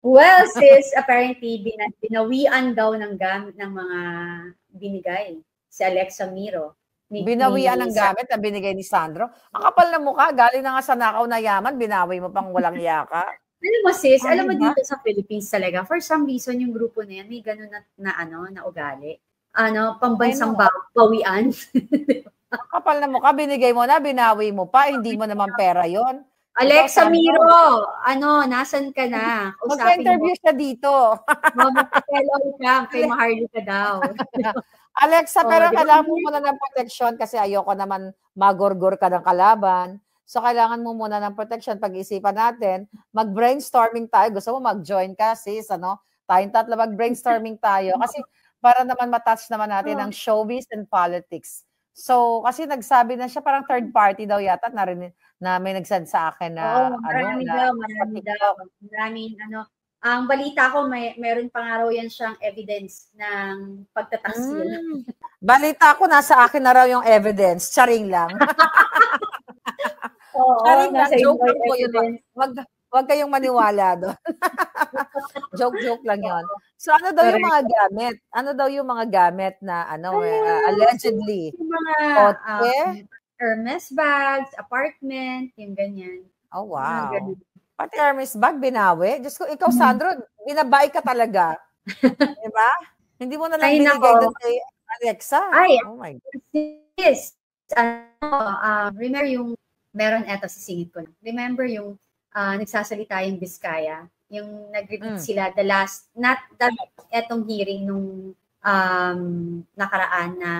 Well, sis, apparently, binawian daw ng gamit ng mga binigay si Alexa Miro. Binawian ng gamit na binigay ni Sandro. Ang kapal na mukha, galing na nga sa nakaw na yaman, binawi mo pang walang yaka. Alam mo sis, alam mo dito sa Philippines talaga, for some reason yung grupo na yan, may gano'n na ugali. Pambansang bawian. Kapal na mukha, binigay mo na, binawi mo pa, hindi mo naman pera yon. Alexa Miro, nasan ka na? Mag-interview siya dito. Mag-hello ka, kay Maharly ka daw. Alexa, pero kailangan mo muna ng protection kasi ayoko naman magorgor ka ng kalaban. So, kailangan mo muna ng protection. Pag-isipan natin, mag-brainstorming tayo. Gusto mo mag-join ka, sis, Tayong tatlo, mag-brainstorming tayo. Kasi para naman matouch naman natin ang showbiz and politics. So, kasi nagsabi na siya, parang third party daw yata, narinig na may nagsend sa akin na, marami daw. Maraming, ang balita ko, meron pa nga raw yan siyang evidence ng pagtataksil. Balita ko, nasa akin na raw yung evidence. Charing lang. Charing lang, joke lang po yun. Wag kayong maniwala doon. Joke lang yun. So, ano daw yung mga gamit? Ano daw yung mga gamit na, allegedly? Yung mga Hermes bags, apartment, yung ganyan. Oh, wow. Pati Hermes bag, binawi. Diyos ko, ikaw, Sandro, binabae ka talaga. Diba? Hindi mo na lang binigay doon kay Alexa. Oh my God. Yes. Remember yung, meron eto sisingit ko. Remember yung nagsasalita yung Biskaya? Yung nag-repeat sila etong hearing nung nakaraan na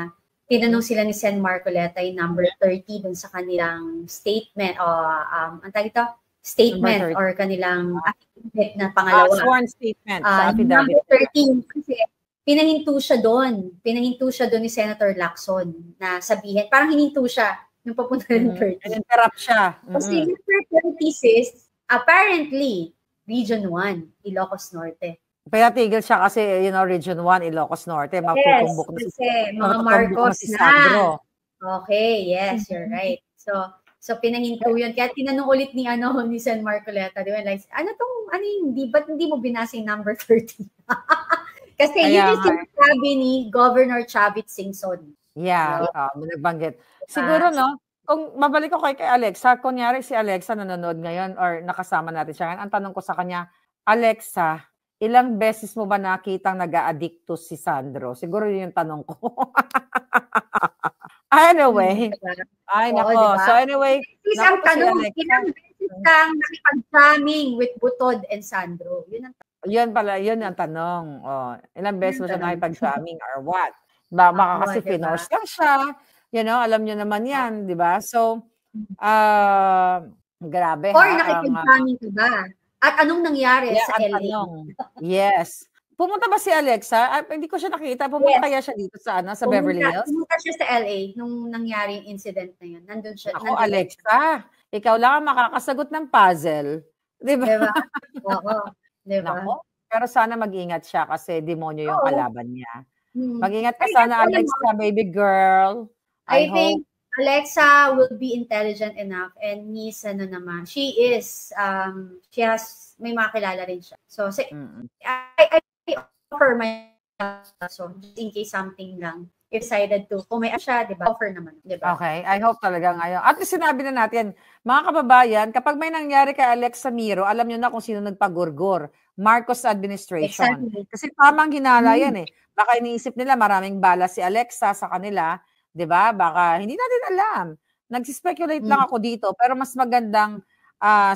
tinanong sila ni Sen Marcoleta yung number 30 dun sa kanilang statement ang tawag ito? Statement or kanilang affidavit na pangalawa. Sworn statement sa affidavit. Number 13 kasi pinahinto siya doon ni Senator Lacson na sabihin, parang hininto siya yung papunta ng 30. Interrupt siya. Kasi number 30 sis, apparently, Region 1, Ilocos Norte. Pinatigil siya kasi, Region 1, Ilocos Norte. Matutumbok kasi mga Marcos na. Okay, yes, you're right. So pinahinto yun. Kaya tinanong ulit ni Sen Marcoleta, di ba? Like, ba't hindi mo binasa yung number 30? Kasi yun yung sinasabi ni Governor Chavit Singson. Yeah, nagbanggit. Siguro, kung mabalik ko kay Alexa, kunyari si Alexa nanonood ngayon or nakasama natin siya, ang tanong ko sa kanya, Alexa, ilang beses mo ba nakitang nag-a-addicto si Sandro? Siguro yun yung tanong ko. Anyway. Ay, nako. Diba? So anyway. Isang tanong, ilang beses kang nakipag-jamming with Butod and Sandro? Yun ang tanong. Yun pala, yun ang tanong. Ilang beses mo siya nakipag-jamming or what? Baka kasi finors lang siya. Alam nyo naman yan, di ba? So, grabe or nakipag-jamming ka ba? At anong nangyari sa LA? Yes. Pumunta ba si Alexa? Hindi ko siya nakita. Pumunta kaya siya dito sa Beverly Hills? Pumunta siya sa LA nung nangyari yung incident na yun. Nandun siya. Ako, Alexa, ikaw lang ang makakasagot ng puzzle. Di ba? Diba? Oo. Diba? Pero sana mag-ingat siya kasi demonyo yung kalaban niya. Mag-ingat ka sana, Alexa, baby girl. I think Alexa will be intelligent enough and she is, may makilala rin siya. So, I offer my, so just in case something lang, decided to, kung may siya, di ba, offer naman, di ba? Okay, I hope talaga ngayon. At least sinabi na natin, mga kababayan, kapag may nangyari kay Alexa Miro, alam nyo na kung sino nagpagurgur. Marcos administration. Exactly. Kasi tamang hinala yan eh. Baka iniisip nila maraming bala si Alexa sa kanila, di ba? Baka hindi natin alam. Nagsispekulate lang ako dito, pero mas magandang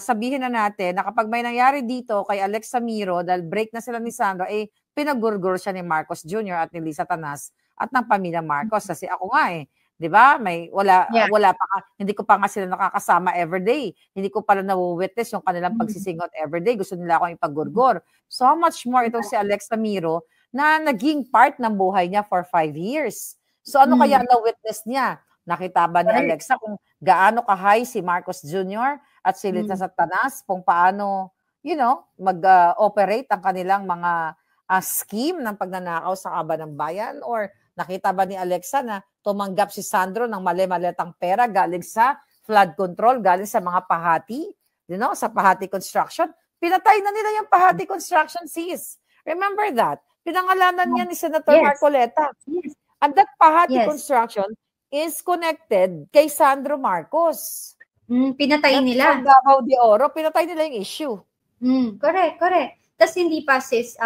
sabihin na natin na kapag may nangyari dito kay Alexa Miro, dahil break na sila ni Sandro, pinagurgur siya ni Marcos Jr. at ni Lisa Tanas at ng pamilya Marcos. Kasi ako nga 'di ba? Wala pa, hindi ko pa nga sila nakakasama everyday. Hindi ko pala na-witness yung kanilang pagsisingot everyday. Gusto nila akong ipagurgur. So how much more itong si Alexa Miro na naging part ng buhay niya for 5 years. So ano kaya na-witness niya? Nakita ba ni Alexa kung gaano ka-high si Marcos Jr. at si Lisa Tanas, kung paano, mag-operate ang kanilang mga scheme ng pagnanakaw sa kaban ng bayan? Or nakita ba ni Alexa na tumanggap si Sandro ng mali-maletang pera galing sa flood control, galing sa mga pahati, sa pahati construction? pinatay na nila yung Pahati Construction sis. Remember that? Pinangalanan niya ni Senator Marcoleta. Yes. And that Pahati Construction is connected kay Sandro Marcos. Pinatay nila. From Davao de Oro, pinatay nila yung issue. Correct. Tapos hindi pa sis,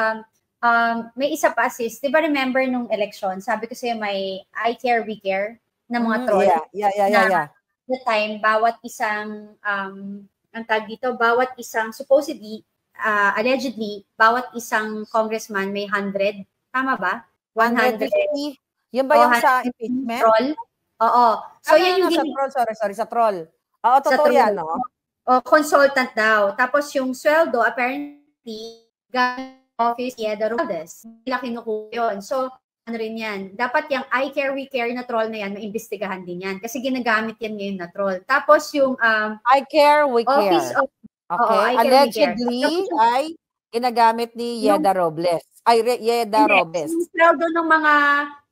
may isa pa sis, di ba remember nung election, sabi ko sa'yo may I care, we care na mga troll. Yeah. The time, bawat isang, ang tag dito, bawat isang, supposedly, allegedly, bawat isang congressman may 100. Tama ba? 150. Yun ba yung sa impeachment? Troll? Oo. So, yan yung sa troll. Oo, totoo yan, no? Consultant daw. Tapos yung sweldo, apparently, gamit office ni Eda Robles. Nila kinukuha yun. So, ano rin yan. Dapat yung I care, we care na troll na yan, maimbestigahan din yan. Kasi ginagamit yan ngayon na troll. Tapos yung I care, we office care. Okay. Allegedly ay ginagamit ni Yeda Robles. Yeda Robles. Yung sweldo ng mga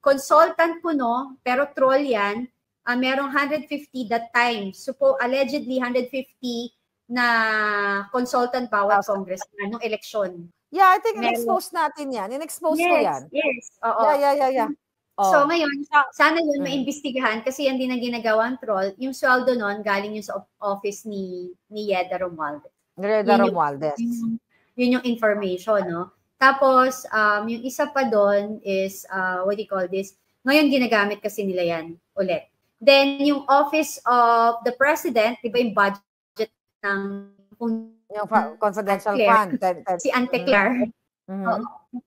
consultant po, no? Pero troll yan. Merong 150 that time. Allegedly 150 na consultant bawat congressman nung election. Yeah, I think in-expose natin yan. In-expose ko yan. Yes. Oo. Yeah. So ngayon, sana yun maimbestigahan kasi yan din ang ginagawang troll. Yung sweldo nun, galing yun sa office ni Yeda Romualdez. Yun yung information, no? Tapos, yung isa pa doon is, what do you call this? Ngayon, ginagamit kasi nila yan ulit. Then, yung Office of the President, di ba yung budget ng yung confidential fund. Si Ante Claire.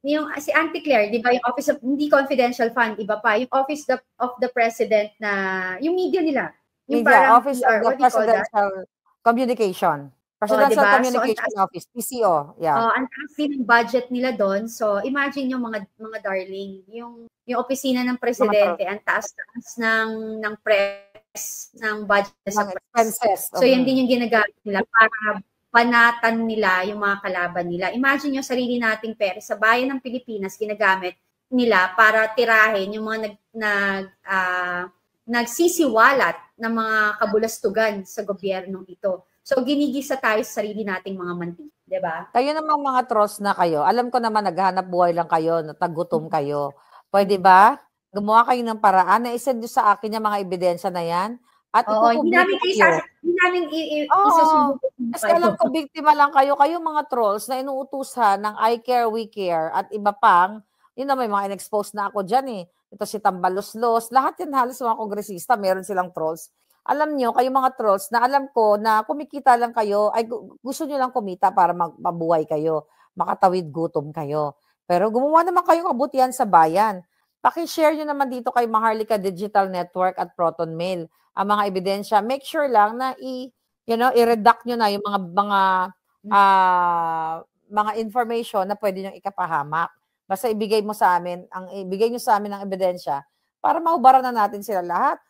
Yung si Ante Claire, di ba yung Office of, hindi confidential fund, iba pa. Yung Office of the President na, yung media nila. Yung Office of the Presidential Communication. Presidential Communication Office, PCO. Yeah. Ang taas din ng budget nila doon. So, imagine yung mga darling, yung opisina ng presidente, ang taas-taas ng press, ng budget sa press. So, yan din yung ginagamit nila para panatan nila yung mga kalaban nila. Imagine yung sarili nating pera sa bayan ng Pilipinas, ginagamit nila para tirahin yung mga nagsisiwalat ng mga kabulastugan sa gobyernong ito. So, ginigisa tayo sa sarili nating mga mantik, di ba? Kayo namang mga trolls na kayo, alam ko naman naghahanap buhay lang kayo, natagutom kayo. Pwede ba? Gumawa kayo ng paraan na isend nyo sa akin yung mga ebidensya na yan. At hindi namin isusubo. Kasi alam ko, biktima lang kayo. Kayo mga trolls na inuutusan ng I care, we care, at iba pang, yun na may mga in-expose na ako dyan eh. Ito si Tambaloslos, lahat yan halos mga kongresista, meron silang trolls. Alam nyo, kayo mga trolls, na alam ko na kumikita lang kayo, ay gusto nyo lang kumita para mabuhay kayo, makatawid gutom kayo. Pero gumawa naman kayong kabutihan sa bayan. Paki-share nyo naman dito kay Maharlika Digital Network at Proton Mail ang mga ebidensya. Make sure lang na i-redact nyo na yung mga information na pwede nyo ikapahamak. Basta ibigay nyo sa amin ang ebidensya para mahubaran na natin sila lahat.